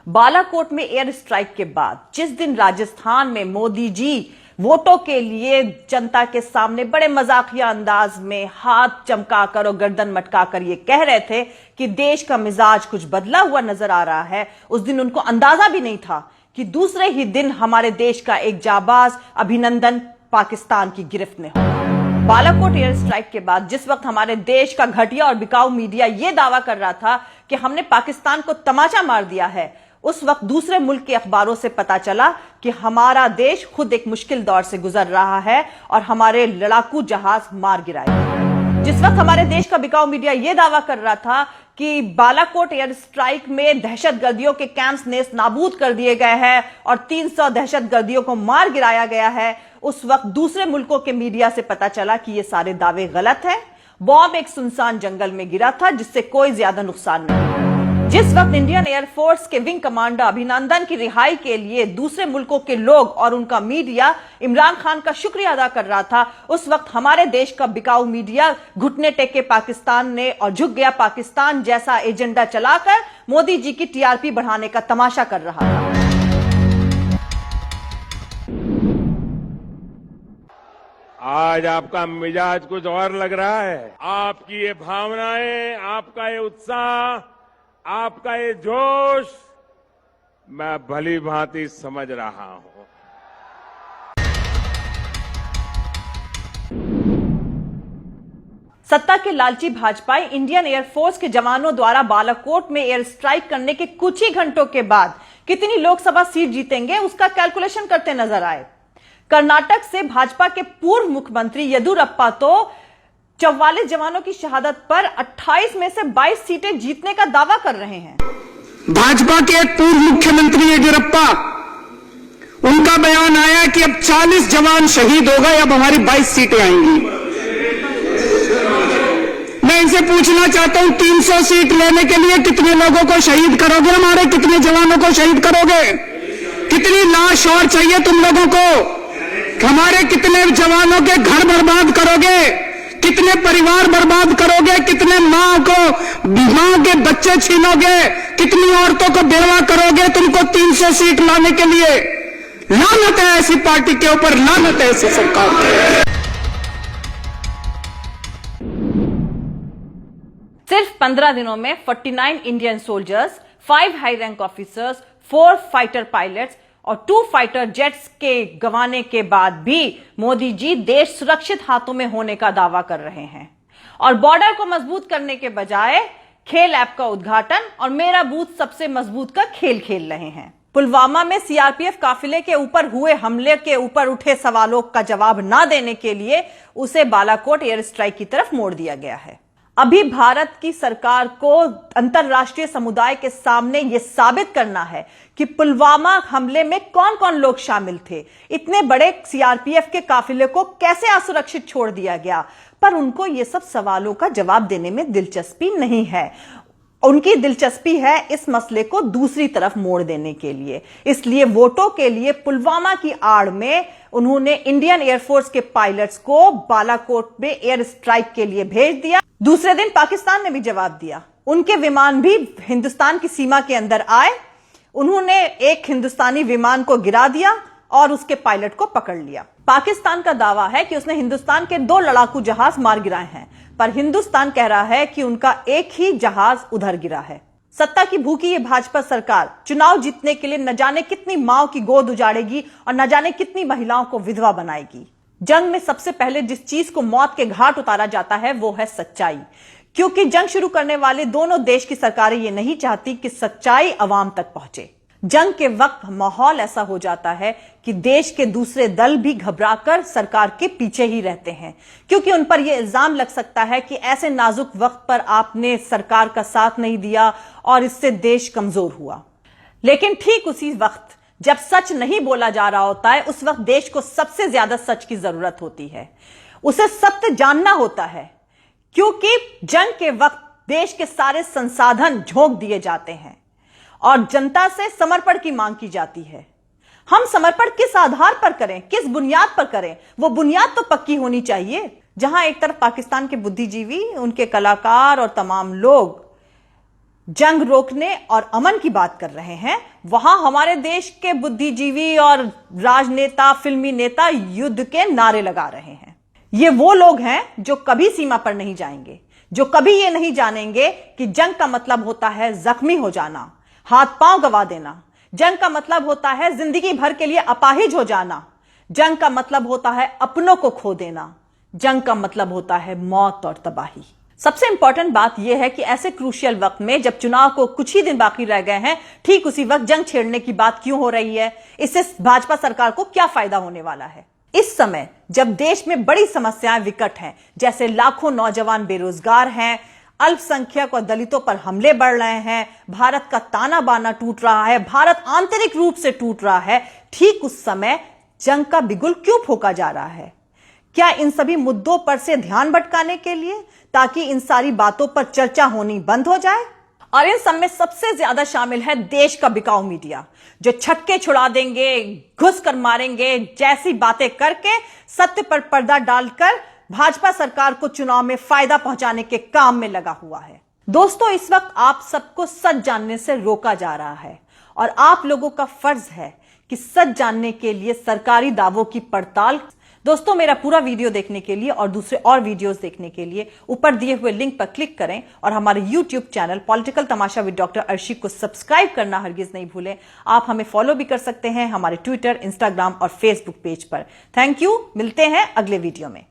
बालाकोट में air strike के बाद जिस दिन राजस्थान में मोदी जी वोटों के लिए जनता के सामने बड़े मजाकिया अंदाज में हाथ चमकाकर और गर्दन मटकाकर ये कह रहे थे कि देश का मिजाज कुछ बदला हुआ नजर आ रहा है, उस दिन उनको अंदाजा भी नहीं था कि दूसरे ही दिन हमारे देश का एक जाबाज अभिनंदन पाकिस्तान की गिरफ्त में हो। बालाकोट एयर स्ट्राइक के बाद जिस वक्त हमारे देश का घटिया और बिकाऊ मीडिया यह दावा कर रहा था कि हमने पाकिस्तान को तमाचा मार दिया है, उस वक्त दूसरे मुल्क के अखबारों से पता चला कि हमारा देश खुद एक मुश्किल दौर से गुजर रहा है और हमारे लड़ाकू जहाज मार गिराए। जिस वक्त हमारे देश का बिकाऊ मीडिया यह दावा कर रहा था कि बालाकोट एयर स्ट्राइक में दहशतगर्दियों के कैंप्स नेस्त नाबूद कर दिए गए हैं और 300 दहशतगर्दियों को मार गिराया गया है, उस वक्त दूसरे मुल्कों के मीडिया से पता चला कि ये सारे दावे गलत हैं। बॉम्ब एक सुनसान जंगल में गिरा था जिससे कोई ज्यादा नुकसान नहीं। जिस वक्त इंडियन एयरफोर्स के विंग कमांडर अभिनंदन की रिहाई के लिए दूसरे मुल्कों के लोग और उनका मीडिया इमरान खान का शुक्रिया अदा कर रहा था, उस वक्त हमारे देश का बिकाऊ मीडिया घुटने टेके पाकिस्तान ने और झुक गया पाकिस्तान जैसा एजेंडा चलाकर मोदी जी की टीआरपी बढ़ाने का तमाशा कर रहा था। आज आपका मिजाज कुछ और लग रहा है। आपकी ये भावनाएं, आपका ये उत्साह, आपका ये जोश मैं भली भांति समझ रहा हूं। सत्ता के लालची भाजपाई इंडियन एयरफोर्स के जवानों द्वारा बालाकोट में एयर स्ट्राइक करने के कुछ ही घंटों के बाद कितनी लोकसभा सीट जीतेंगे उसका कैलकुलेशन करते नजर आए। कर्नाटक से भाजपा के पूर्व मुख्यमंत्री येदियुरप्पा तो 44 जवानों की शहादत पर 28 में से 22 सीटें जीतने का दावा कर रहे हैं। भाजपा के पूर्व मुख्यमंत्री येदियुरप्पा, उनका बयान आया कि अब 40 जवान शहीद हो गए, अब हमारी 22 सीटें आएंगी। मैं इनसे पूछना चाहता हूं, 300 सीट लेने के लिए कितने लोगों को शहीद करोगे? हमारे कितने जवानों को शहीद करोगे? कितनी लाश और चाहिए तुम लोगों को? हमारे कितने जवानों के घर बर्बाद करोगे? कितने परिवार बर्बाद करोगे? कितने मां के बच्चे छीनोगे? कितनी औरतों को बेवा करोगे तुमको 300 सीट लाने के लिए? लानत है ऐसी पार्टी के ऊपर, लानत है ऐसी सरकार पे। सिर्फ 15 दिनों में 49 Indian soldiers, 5 high rank officers, 4 fighter pilots और 2 फाइटर जेट्स के गंवाने के बाद भी मोदी जी देश सुरक्षित हाथों में होने का दावा कर रहे हैं और बॉर्डर को मजबूत करने के बजाय खेल ऐप का उद्घाटन और मेरा बूथ सबसे मजबूत का खेल खेल रहे हैं। पुलवामा में सीआरपीएफ काफिले के ऊपर हुए हमले के ऊपर उठे सवालों का जवाब न देने के लिए उसे बालाकोट एयर स्ट्राइक की तरफ मोड़ दिया गया है। अभी भारत की सरकार को अंतर्राष्ट्रीय समुदाय के सामने यह साबित करना है कि पुलवामा हमले में कौन कौन लोग शामिल थे, इतने बड़े सीआरपीएफ के काफिले को कैसे असुरक्षित छोड़ दिया गया, पर उनको ये सब सवालों का जवाब देने में दिलचस्पी नहीं है। उनकी दिलचस्पी है इस मसले को दूसरी तरफ मोड़ देने के लिए। इसलिए वोटों के लिए पुलवामा की आड़ में उन्होंने इंडियन एयरफोर्स के पायलट्स को बालाकोट में एयर स्ट्राइक के लिए भेज दिया। दूसरे दिन पाकिस्तान ने भी जवाब दिया, उनके विमान भी हिंदुस्तान की सीमा के अंदर आए, उन्होंने एक हिंदुस्तानी विमान को गिरा दिया और उसके पायलट को पकड़ लिया। पाकिस्तान का दावा है कि उसने हिंदुस्तान के 2 लड़ाकू जहाज मार गिराए हैं, पर हिंदुस्तान कह रहा है कि उनका एक ही जहाज उधर गिरा है। सत्ता की भूखी ये भाजपा सरकार चुनाव जीतने के लिए न जाने कितनी माओ की गोद उजाड़ेगी और न जाने कितनी महिलाओं को विधवा बनाएगी। जंग में सबसे पहले जिस चीज को मौत के घाट उतारा जाता है वो है सच्चाई, क्योंकि जंग शुरू करने वाले दोनों देश की सरकारें ये नहीं चाहती कि सच्चाई अवाम तक पहुंचे। जंग के वक्त माहौल ऐसा हो जाता है कि देश के दूसरे दल भी घबराकर सरकार के पीछे ही रहते हैं, क्योंकि उन पर यह इल्जाम लग सकता है कि ऐसे नाजुक वक्त पर आपने सरकार का साथ नहीं दिया और इससे देश कमजोर हुआ। लेकिन ठीक उसी वक्त जब सच नहीं बोला जा रहा होता है, उस वक्त देश को सबसे ज्यादा सच की जरूरत होती है। उसे सत्य जानना होता है, क्योंकि जंग के वक्त देश के सारे संसाधन झोंक दिए जाते हैं और जनता से समर्पण की मांग की जाती है। हम समर्पण किस आधार पर करें, किस बुनियाद पर करें? वो बुनियाद तो पक्की होनी चाहिए। जहां एक तरफ पाकिस्तान के बुद्धिजीवी, उनके कलाकार और तमाम लोग जंग रोकने और अमन की बात कर रहे हैं, वहां हमारे देश के बुद्धिजीवी और राजनेता, फिल्मी नेता युद्ध के नारे लगा रहे हैं। ये वो लोग हैं जो कभी सीमा पर नहीं जाएंगे, जो कभी ये नहीं जानेंगे कि जंग का मतलब होता है जख्मी हो जाना, हाथ पांव गवा देना। जंग का मतलब होता है जिंदगी भर के लिए अपाहिज हो जाना। जंग का मतलब होता है अपनों को खो देना। जंग का मतलब होता है मौत और तबाही। सबसे इंपॉर्टेंट बात यह है कि ऐसे क्रूशियल वक्त में, जब चुनाव को कुछ ही दिन बाकी रह गए हैं, ठीक उसी वक्त जंग छेड़ने की बात क्यों हो रही है? इससे भाजपा सरकार को क्या फायदा होने वाला है? इस समय जब देश में बड़ी समस्याएं विकट हैं, जैसे लाखों नौजवान बेरोजगार हैं, अल्पसंख्यक और दलितों पर हमले बढ़ रहे हैं, भारत का ताना बाना टूट रहा है, भारत आंतरिक रूप से टूट रहा है, ठीक उस समय जंग का बिगुल क्यों फूंका जा रहा है? क्या इन सभी मुद्दों पर से ध्यान भटकाने के लिए, ताकि इन सारी बातों पर चर्चा होनी बंद हो जाए? और इन सब में सबसे ज्यादा शामिल है देश का बिकाऊ मीडिया, जो छक्के छुड़ा देंगे, घुस कर मारेंगे जैसी बातें करके सत्य पर पर्दा डालकर भाजपा सरकार को चुनाव में फायदा पहुंचाने के काम में लगा हुआ है। दोस्तों, इस वक्त आप सबको सच जानने से रोका जा रहा है और आप लोगों का फर्ज है कि सच जानने के लिए सरकारी दावों की पड़ताल। दोस्तों, मेरा पूरा वीडियो देखने के लिए और दूसरे और वीडियोस देखने के लिए ऊपर दिए हुए लिंक पर क्लिक करें और हमारे YouTube channel political Tamasha with doctor Arshi को सब्सक्राइब करना हरगिज नहीं भूलें। आप हमें फॉलो भी कर सकते हैं हमारे ट्विटर, इंस्टाग्राम और फेसबुक पेज पर। Thank you. मिलते हैं अगले वीडियो में।